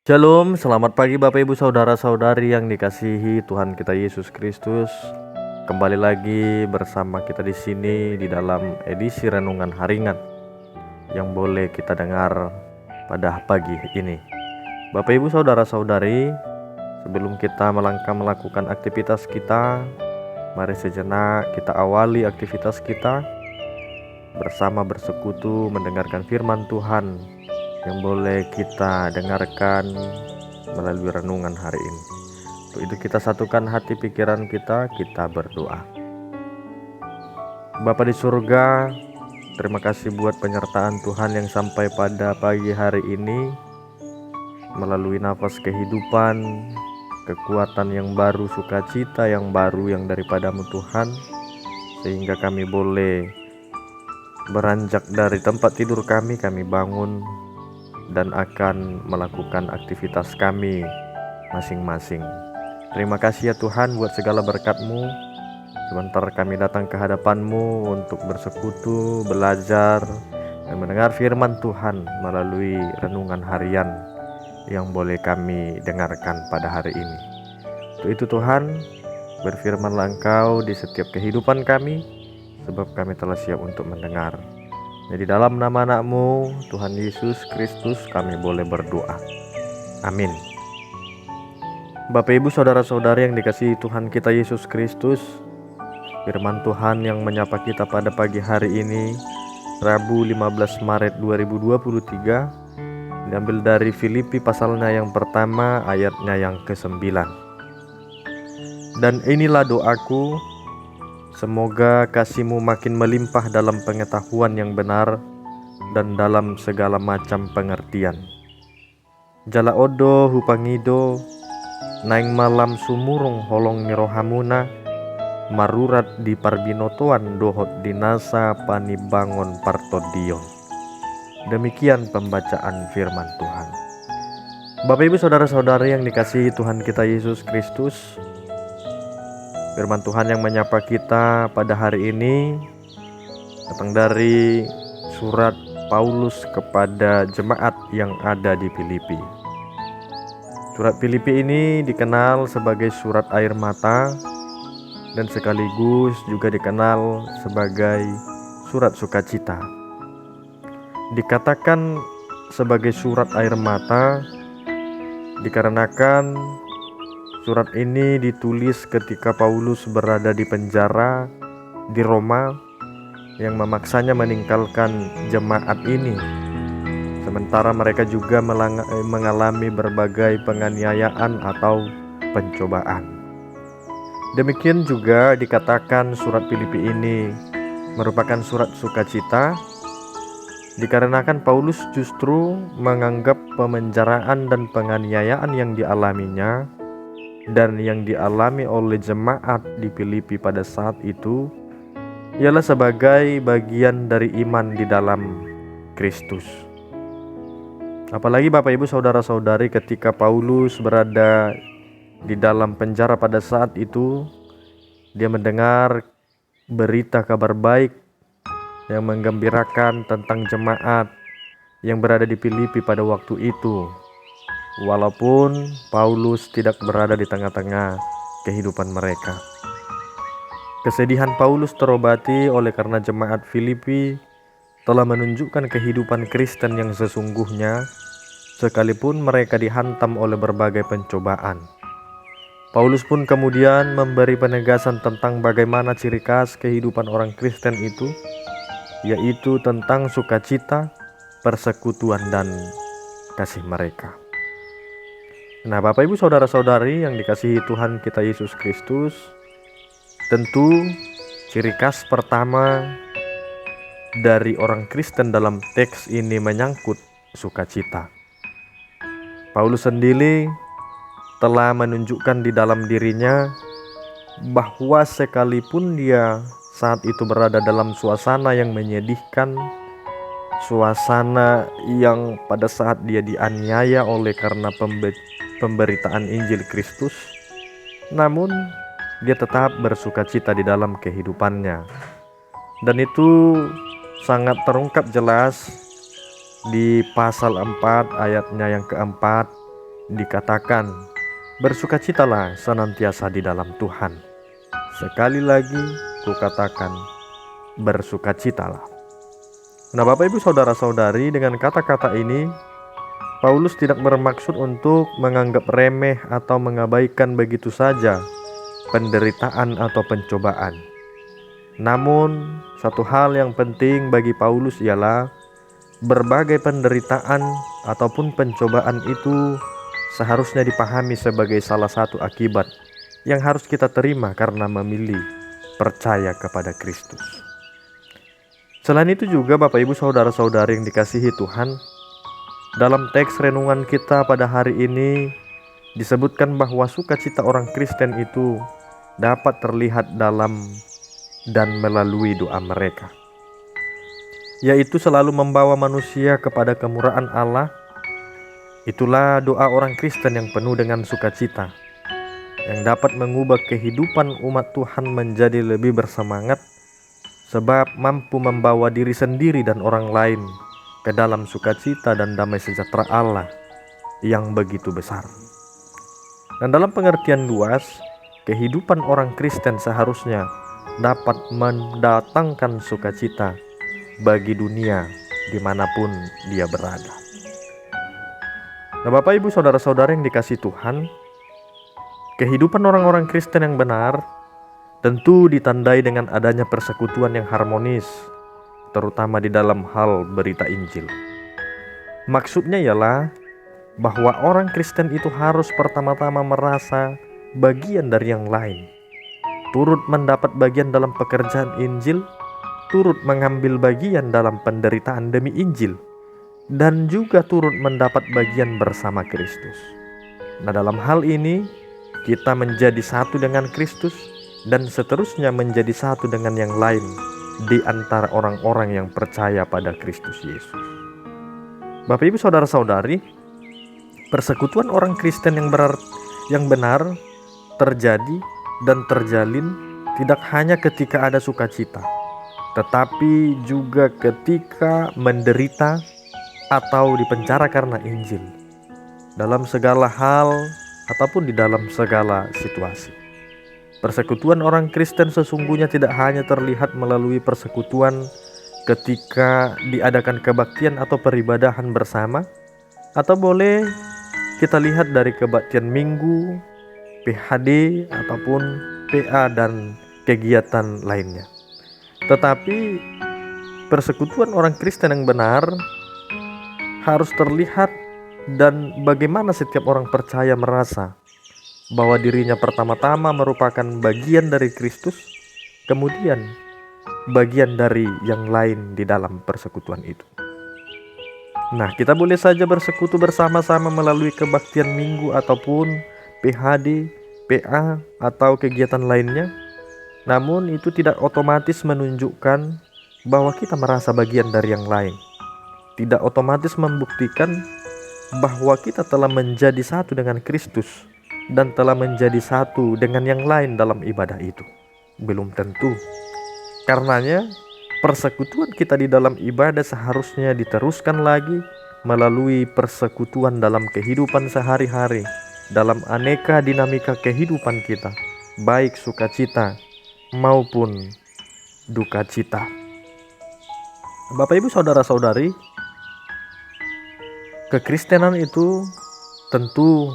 Shalom, selamat pagi Bapak Ibu Saudara-saudari yang dikasihi Tuhan kita Yesus Kristus. Kembali lagi bersama kita di sini di dalam edisi Renungan Harian yang boleh kita dengar pada pagi ini. Bapak Ibu Saudara-saudari, sebelum kita melangkah melakukan aktivitas kita, mari sejenak kita awali aktivitas kita bersama bersekutu mendengarkan firman Tuhan yang boleh kita dengarkan melalui renungan hari ini. Untuk itu kita satukan hati pikiran kita berdoa. Bapa di surga, terima kasih buat penyertaan Tuhan yang sampai pada pagi hari ini. Melalui nafas kehidupan, kekuatan yang baru, sukacita yang baru yang daripadamu Tuhan, sehingga kami boleh beranjak dari tempat tidur kami bangun dan akan melakukan aktivitas kami masing-masing. Terima kasih ya Tuhan buat segala berkat-Mu. Sebentar kami datang ke hadapan-Mu untuk bersekutu, belajar, dan mendengar firman Tuhan melalui renungan harian yang boleh kami dengarkan pada hari ini. Untuk itu Tuhan, berfirmanlah Engkau di setiap kehidupan kami, sebab kami telah siap untuk mendengar. Jadi dalam nama anak-Mu, Tuhan Yesus Kristus, kami boleh berdoa. Amin. Bapak Ibu Saudara-saudari yang dikasihi Tuhan kita Yesus Kristus, firman Tuhan yang menyapa kita pada pagi hari ini, Rabu 15 Maret 2023, diambil dari Filipi pasalnya yang pertama, ayatnya yang ke-9. Dan inilah doaku, semoga kasih-Mu makin melimpah dalam pengetahuan yang benar dan dalam segala macam pengertian. Jala odo hupangido, naing malam sumurung holong ni rohamuna, marurat di parbinotoan dohot dinasa panibangon partodion. Demikian pembacaan firman Tuhan. Bapak Ibu Saudara-saudari yang dikasihi Tuhan kita Yesus Kristus, firman Tuhan yang menyapa kita pada hari ini datang dari surat Paulus kepada jemaat yang ada di Filipi. Surat Filipi ini dikenal sebagai surat air mata dan sekaligus juga dikenal sebagai surat sukacita. Dikatakan sebagai surat air mata dikarenakan surat ini ditulis ketika Paulus berada di penjara di Roma yang memaksanya meninggalkan jemaat ini. Sementara mereka juga mengalami berbagai penganiayaan atau pencobaan. Demikian juga dikatakan surat Filipi ini merupakan surat sukacita dikarenakan Paulus justru menganggap pemenjaraan dan penganiayaan yang dialaminya dan yang dialami oleh jemaat di Filipi pada saat itu ialah sebagai bagian dari iman di dalam Kristus. Apalagi Bapak Ibu Saudara-saudari, ketika Paulus berada di dalam penjara pada saat itu, dia mendengar berita kabar baik yang menggembirakan tentang jemaat yang berada di Filipi pada waktu itu. Walaupun Paulus tidak berada di tengah-tengah kehidupan mereka. Kesedihan Paulus terobati oleh karena jemaat Filipi telah menunjukkan kehidupan Kristen yang sesungguhnya, sekalipun mereka dihantam oleh berbagai pencobaan. Paulus pun kemudian memberi penegasan tentang bagaimana ciri khas kehidupan orang Kristen itu, yaitu tentang sukacita, persekutuan, dan kasih mereka. Nah, Bapak Ibu Saudara-saudari yang dikasihi Tuhan kita Yesus Kristus, tentu ciri khas pertama dari orang Kristen dalam teks ini menyangkut sukacita. Paulus sendiri telah menunjukkan di dalam dirinya bahwa sekalipun dia saat itu berada dalam suasana yang menyedihkan, suasana yang pada saat dia dianiaya oleh karena pemberitaan Injil Kristus, namun dia tetap bersukacita di dalam kehidupannya. Dan itu sangat terungkap jelas di pasal 4 ayatnya yang keempat, dikatakan, bersukacitalah senantiasa di dalam Tuhan. Sekali lagi kukatakan, bersukacitalah. Nah, Bapak Ibu Saudara-saudari, dengan kata-kata ini Paulus tidak bermaksud untuk menganggap remeh atau mengabaikan begitu saja penderitaan atau pencobaan. Namun, satu hal yang penting bagi Paulus ialah berbagai penderitaan ataupun pencobaan itu seharusnya dipahami sebagai salah satu akibat yang harus kita terima karena memilih percaya kepada Kristus. Selain itu juga Bapak Ibu Saudara-saudari yang dikasihi Tuhan, dalam teks renungan kita pada hari ini disebutkan bahwa sukacita orang Kristen itu dapat terlihat dalam dan melalui doa mereka, yaitu selalu membawa manusia kepada kemurahan Allah. Itulah doa orang Kristen yang penuh dengan sukacita, yang dapat mengubah kehidupan umat Tuhan menjadi lebih bersemangat, sebab mampu membawa diri sendiri dan orang lain ke dalam sukacita dan damai sejahtera Allah yang begitu besar. Dan dalam pengertian luas, kehidupan orang Kristen seharusnya dapat mendatangkan sukacita bagi dunia dimanapun dia berada. Nah, Bapak Ibu Saudara-saudara yang dikasihi Tuhan, kehidupan orang-orang Kristen yang benar tentu ditandai dengan adanya persekutuan yang harmonis, terutama di dalam hal berita Injil. Maksudnya ialah bahwa orang Kristen itu harus pertama-tama merasa bagian dari yang lain, turut mendapat bagian dalam pekerjaan Injil, turut mengambil bagian dalam penderitaan demi Injil, dan juga turut mendapat bagian bersama Kristus. Nah, dalam hal ini kita menjadi satu dengan Kristus dan seterusnya menjadi satu dengan yang lain di antara orang-orang yang percaya pada Kristus Yesus. Bapak Ibu Saudara-saudari, persekutuan orang Kristen yang benar terjadi dan terjalin tidak hanya ketika ada sukacita, tetapi juga ketika menderita atau dipenjara karena Injil, dalam segala hal ataupun di dalam segala situasi. Persekutuan orang Kristen sesungguhnya tidak hanya terlihat melalui persekutuan ketika diadakan kebaktian atau peribadahan bersama, atau boleh kita lihat dari kebaktian minggu, PHD ataupun PA dan kegiatan lainnya. Tetapi persekutuan orang Kristen yang benar harus terlihat dan bagaimana setiap orang percaya merasa bahwa dirinya pertama-tama merupakan bagian dari Kristus, kemudian bagian dari yang lain di dalam persekutuan itu. Nah, kita boleh saja bersekutu bersama-sama melalui kebaktian minggu ataupun PHD, PA atau kegiatan lainnya. Namun itu tidak otomatis menunjukkan bahwa kita merasa bagian dari yang lain. Tidak otomatis membuktikan bahwa kita telah menjadi satu dengan Kristus dan telah menjadi satu dengan yang lain dalam ibadah itu. Belum tentu. Karenanya, persekutuan kita di dalam ibadah seharusnya diteruskan lagi melalui persekutuan dalam kehidupan sehari-hari, dalam aneka dinamika kehidupan kita, baik sukacita maupun duka cita. Bapak Ibu Saudara-saudari, kekristenan itu tentu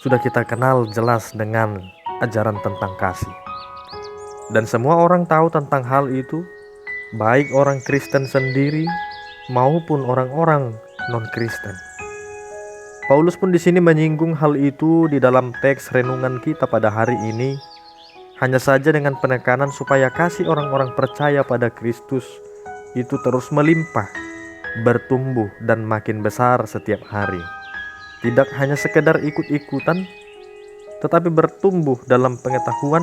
sudah kita kenal jelas dengan ajaran tentang kasih. Dan semua orang tahu tentang hal itu, baik orang Kristen sendiri maupun orang-orang non-Kristen. Paulus pun di sini menyinggung hal itu di dalam teks renungan kita pada hari ini, hanya saja dengan penekanan supaya kasih orang-orang percaya pada Kristus itu terus melimpah, bertumbuh dan makin besar setiap hari. Tidak hanya sekedar ikut-ikutan, tetapi bertumbuh dalam pengetahuan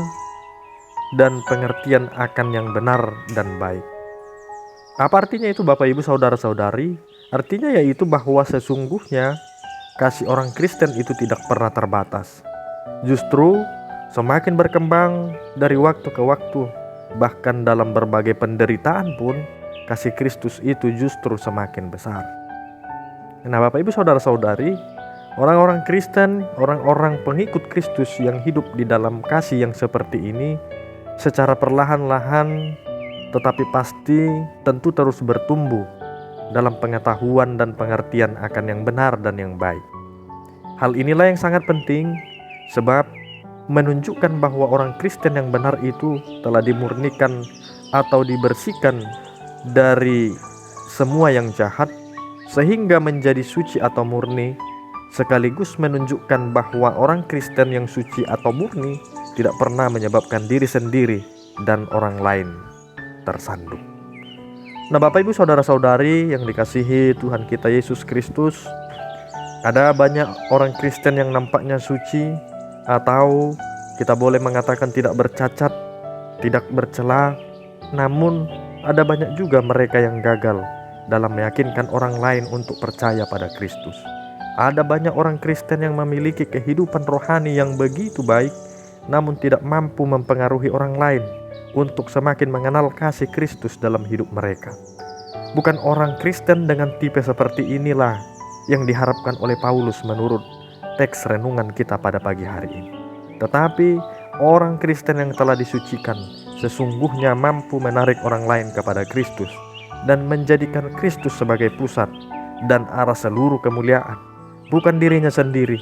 dan pengertian akan yang benar dan baik. Apa artinya itu Bapak Ibu Saudara-saudari? Artinya yaitu bahwa sesungguhnya kasih orang Kristen itu tidak pernah terbatas. Justru semakin berkembang dari waktu ke waktu, bahkan dalam berbagai penderitaan pun kasih Kristus itu justru semakin besar. Nah, Bapak Ibu Saudara-saudari, Orang-orang Kristen, orang-orang pengikut Kristus yang hidup di dalam kasih yang seperti ini, secara perlahan-lahan tetapi pasti tentu terus bertumbuh dalam pengetahuan dan pengertian akan yang benar dan yang baik. Hal inilah yang sangat penting, sebab menunjukkan bahwa orang Kristen yang benar itu telah dimurnikan atau dibersihkan dari semua yang jahat sehingga menjadi suci atau murni, sekaligus menunjukkan bahwa orang Kristen yang suci atau murni tidak pernah menyebabkan diri sendiri dan orang lain tersandung. Nah, Bapak Ibu saudara-saudari yang dikasihi Tuhan kita Yesus Kristus, ada banyak orang Kristen yang nampaknya suci, atau kita boleh mengatakan tidak bercacat, tidak bercela, namun ada banyak juga mereka yang gagal dalam meyakinkan orang lain untuk percaya pada Kristus. Ada banyak orang Kristen yang memiliki kehidupan rohani yang begitu baik, namun tidak mampu mempengaruhi orang lain untuk semakin mengenal kasih Kristus dalam hidup mereka. Bukan orang Kristen dengan tipe seperti inilah yang diharapkan oleh Paulus menurut teks renungan kita pada pagi hari ini. Tetapi orang Kristen yang telah disucikan sesungguhnya mampu menarik orang lain kepada Kristus dan menjadikan Kristus sebagai pusat dan arah seluruh kemuliaan, bukan dirinya sendiri.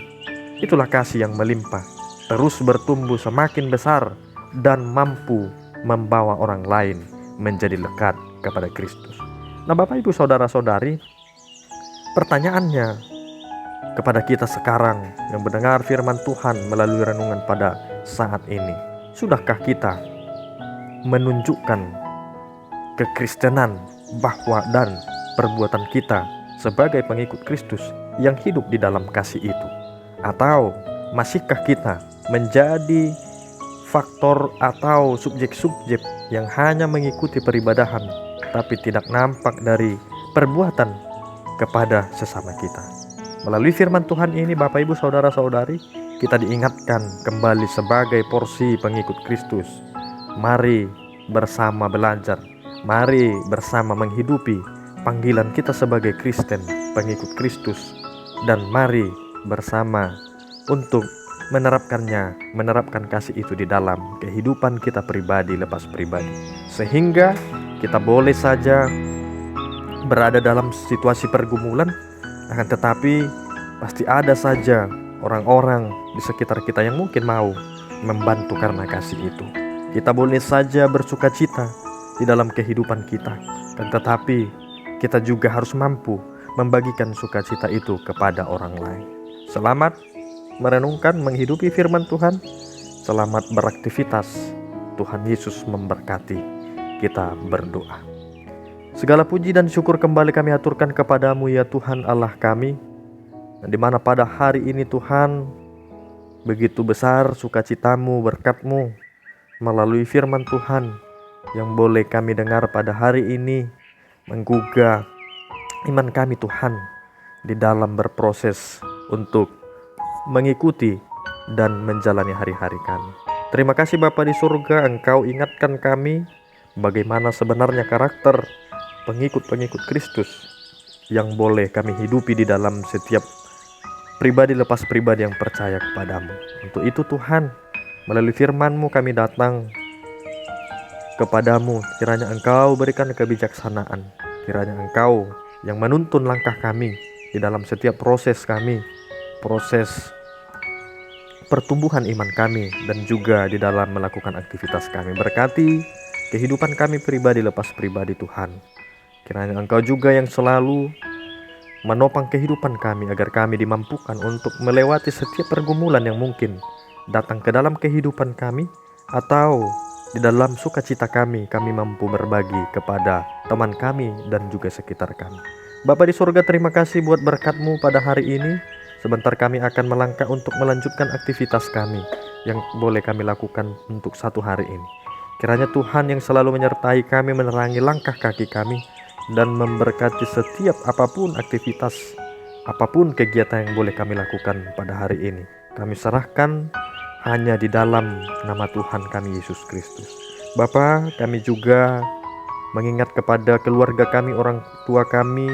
Itulah kasih yang melimpah, terus bertumbuh semakin besar dan mampu membawa orang lain menjadi lekat kepada Kristus. Nah, Bapak Ibu saudara-saudari, pertanyaannya kepada kita sekarang yang mendengar firman Tuhan melalui renungan pada saat ini, sudahkah kita menunjukkan kekristenan bahwa dan perbuatan kita sebagai pengikut Kristus yang hidup di dalam kasih itu? Atau masihkah kita menjadi faktor atau subjek-subjek yang hanya mengikuti peribadahan tapi tidak nampak dari perbuatan kepada sesama kita? Melalui firman Tuhan ini, Bapak Ibu saudara-saudari, kita diingatkan kembali sebagai porsi pengikut Kristus. Mari bersama belajar, mari bersama menghidupi panggilan kita sebagai Kristen, pengikut Kristus, dan mari bersama untuk menerapkan kasih itu di dalam kehidupan kita pribadi lepas pribadi, sehingga kita boleh saja berada dalam situasi pergumulan, akan tetapi pasti ada saja orang-orang di sekitar kita yang mungkin mau membantu karena kasih itu. Kita boleh saja bersuka cita di dalam kehidupan kita, dan tetapi kita juga harus mampu membagikan sukacita itu kepada orang lain. Selamat merenungkan, menghidupi firman Tuhan. Selamat beraktivitas. Tuhan Yesus memberkati. Kita berdoa. Segala puji dan syukur kembali kami aturkan kepadamu ya Tuhan Allah kami, di mana pada hari ini Tuhan begitu besar sukacitamu, berkat-Mu melalui firman Tuhan yang boleh kami dengar pada hari ini, menggugah iman kami Tuhan di dalam berproses untuk mengikuti dan menjalani hari-hari kami. Terima kasih Bapa di surga, Engkau ingatkan kami bagaimana sebenarnya karakter pengikut-pengikut Kristus yang boleh kami hidupi di dalam setiap pribadi lepas pribadi yang percaya kepadamu. Untuk itu Tuhan, melalui firman-Mu kami datang kepadamu. Kiranya Engkau berikan kebijaksanaan, kiranya Engkau yang menuntun langkah kami di dalam setiap proses kami, proses pertumbuhan iman kami, dan juga di dalam melakukan aktivitas kami. Berkati kehidupan kami pribadi lepas pribadi Tuhan. Kiranya Engkau juga yang selalu menopang kehidupan kami, agar kami dimampukan untuk melewati setiap pergumulan yang mungkin datang ke dalam kehidupan kami, atau di dalam sukacita kami mampu berbagi kepada teman kami dan juga sekitar kami. Bapa di surga, terima kasih buat berkat-Mu pada hari ini. Sebentar kami akan melangkah untuk melanjutkan aktivitas kami yang boleh kami lakukan untuk satu hari ini. Kiranya Tuhan yang selalu menyertai kami, menerangi langkah kaki kami, dan memberkati setiap apapun aktivitas, apapun kegiatan yang boleh kami lakukan pada hari ini. Kami serahkan hanya di dalam nama Tuhan kami Yesus Kristus. Bapa, kami juga mengingat kepada keluarga kami, orang tua kami,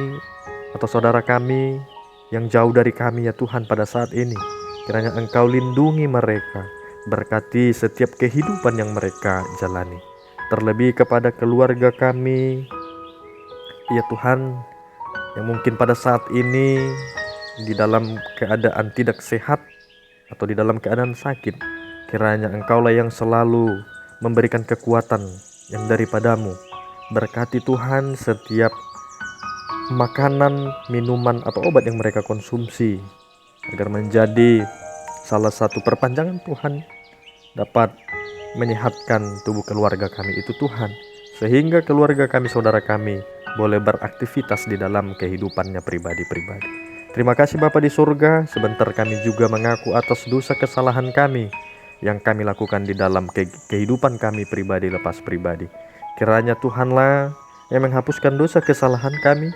atau saudara kami yang jauh dari kami ya Tuhan pada saat ini. Kiranya Engkau lindungi mereka, berkati setiap kehidupan yang mereka jalani. Terlebih kepada keluarga kami, ya Tuhan, yang mungkin pada saat ini di dalam keadaan tidak sehat atau di dalam keadaan sakit. Kiranya Engkaulah yang selalu memberikan kekuatan yang daripadamu. Berkati Tuhan setiap makanan, minuman, atau obat yang mereka konsumsi, agar menjadi salah satu perpanjangan Tuhan dapat menyehatkan tubuh keluarga kami itu Tuhan, sehingga keluarga kami, saudara kami boleh beraktivitas di dalam kehidupannya pribadi-pribadi. Terima kasih Bapa di surga, sebentar kami juga mengaku atas dosa kesalahan kami yang kami lakukan di dalam kehidupan kami pribadi lepas pribadi. Kiranya Tuhanlah yang menghapuskan dosa kesalahan kami,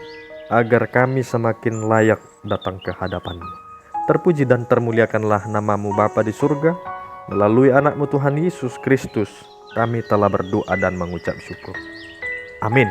agar kami semakin layak datang ke hadapan-Mu. Terpuji dan termuliakanlah nama-Mu Bapa di surga. Melalui anak-Mu Tuhan Yesus Kristus, kami telah berdoa dan mengucap syukur. Amin.